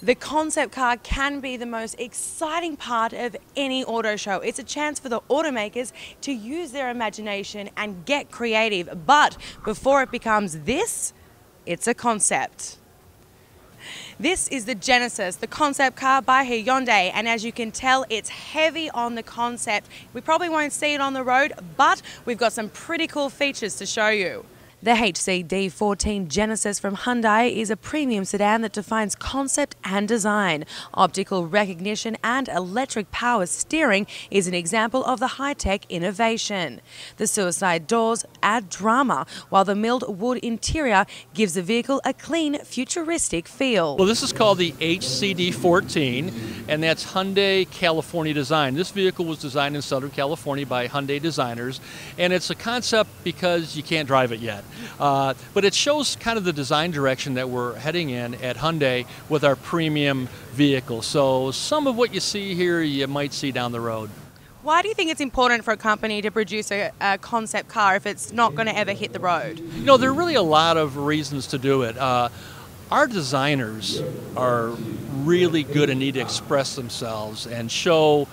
The concept car can be the most exciting part of any auto show. It's a chance for the automakers to use their imagination and get creative. But before it becomes this, it's a concept. This is the Genesis, the concept car by Hyundai, and as you can tell, it's heavy on the concept. We probably won't see it on the road, but we've got some pretty cool features to show you. The HCD14 Genesis from Hyundai is a premium sedan that defines concept and design. Optical recognition and electric power steering is an example of the high-tech innovation. The suicide doors add drama, while the milled wood interior gives the vehicle a clean, futuristic feel. Well, this is called the HCD14, and that's Hyundai California design. This vehicle was designed in Southern California by Hyundai designers, and it's a concept because you can't drive it yet. But it shows kind of the design direction that we're heading in at Hyundai with our premium vehicle. So some of what you see here, you might see down the road. Why do you think it's important for a company to produce a concept car if it's not going to ever hit the road? You know, there are really a lot of reasons to do it. Our designers are really good and need to express themselves and show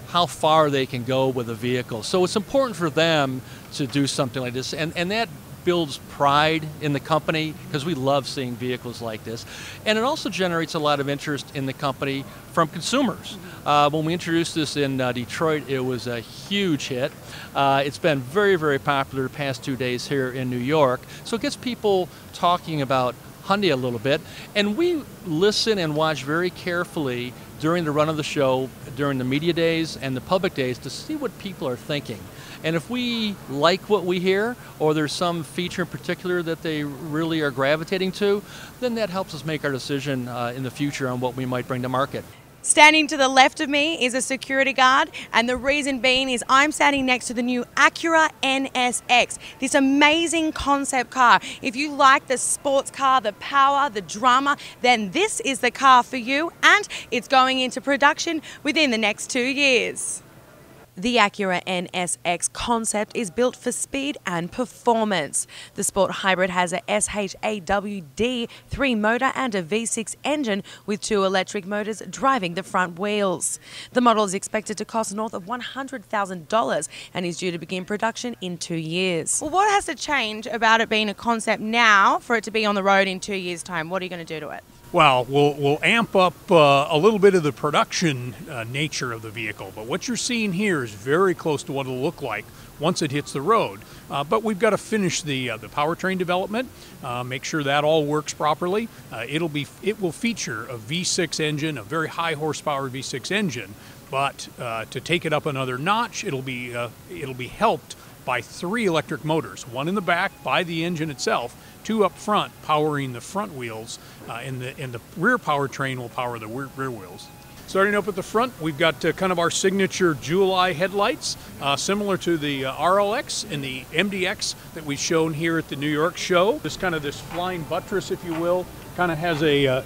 how far they can go with a vehicle. So it's important for them to do something like this, and that builds pride in the company because we love seeing vehicles like this. And it also generates a lot of interest in the company from consumers. When we introduced this in Detroit, it was a huge hit. It's been very, very popular the past 2 days here in New York. So it gets people talking about Hyundai a little bit. And we listen and watch very carefully during the run of the show, during the media days and the public days to see what people are thinking. And if we like what we hear, or there's some feature in particular that they really are gravitating to, then that helps us make our decision in the future on what we might bring to market. Standing to the left of me is a security guard, and the reason being is I'm standing next to the new Acura NSX, this amazing concept car. If you like the sports car, the power, the drama, then this is the car for you, and it's going into production within the next 2 years. The Acura NSX concept is built for speed and performance. The sport hybrid has a SHAWD3 motor and a V6 engine with 2 electric motors driving the front wheels. The model is expected to cost north of $100,000 and is due to begin production in 2 years. Well, what has to change about it being a concept now for it to be on the road in 2 years' time? What are you going to do to it? Well, we'll amp up a little bit of the production nature of the vehicle, but what you're seeing here is very close to what it'll look like once it hits the road. But we've got to finish the powertrain development, make sure that all works properly. It will feature a V6 engine, a very high horsepower V6 engine, but to take it up another notch, it'll be helped by 3 electric motors, 1 in the back by the engine itself, 2 up front powering the front wheels, and the rear powertrain will power the rear wheels. Starting up at the front, we've got kind of our signature jewel eye headlights, similar to the RLX and the MDX that we've shown here at the New York show. This flying buttress, if you will, kind of has a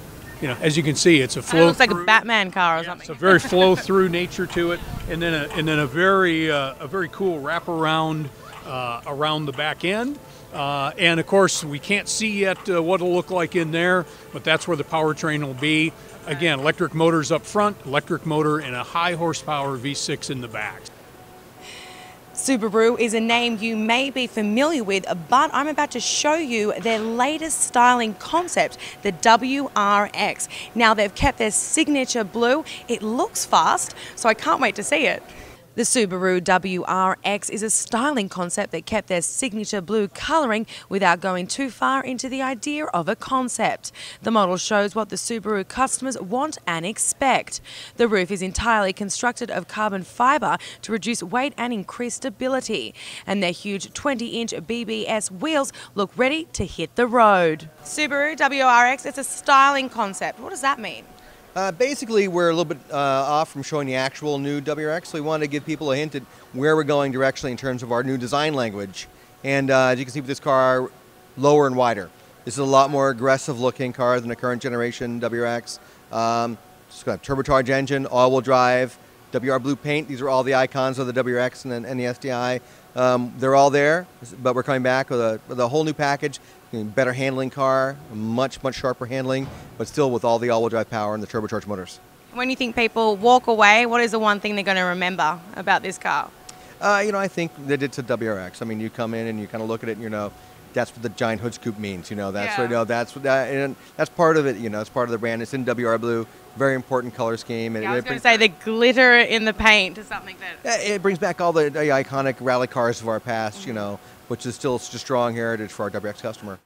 as you can see, it's a flow. It looks like a Batman car or something. It's a very flow-through nature to it, and then a very cool wraparound around the back end. And of course, we can't see yet what it'll look like in there, but that's where the powertrain will be. Again, electric motors up front, electric motor, and a high horsepower V6 in the back. Subaru is a name you may be familiar with, but I'm about to show you their latest styling concept, the WRX. Now, they've kept their signature blue. It looks fast, so I can't wait to see it. The Subaru WRX is a styling concept that kept their signature blue colouring without going too far into the idea of a concept. The model shows what the Subaru customers want and expect. The roof is entirely constructed of carbon fibre to reduce weight and increase stability. And their huge 20-inch BBS wheels look ready to hit the road. Subaru WRX, it's a styling concept. What does that mean? Basically, we're a little bit off from showing the actual new WRX, so we wanted to give people a hint at where we're going directionally in terms of our new design language. And as you can see with this car, lower and wider. This is a lot more aggressive looking car than the current generation WRX. It's got a turbocharged engine, all-wheel drive, WR blue paint. These are all the icons of the WRX and the STI. They're all there, but we're coming back with a whole new package. better handling car, much sharper handling, but still with all the all-wheel drive power and the turbocharged motors. When you think people walk away, what is the one thing they're going to remember about this car? I think that it's a WRX. I mean, you come in and you kind of look at it and that's what the giant hood scoop means. That's that's what and that's part of it. It's part of the brand. It's in WR blue, very important color scheme. I was going to say the glitter in the paint is something that it brings back all the iconic rally cars of our past. Which is still such a strong heritage for our WRX customer.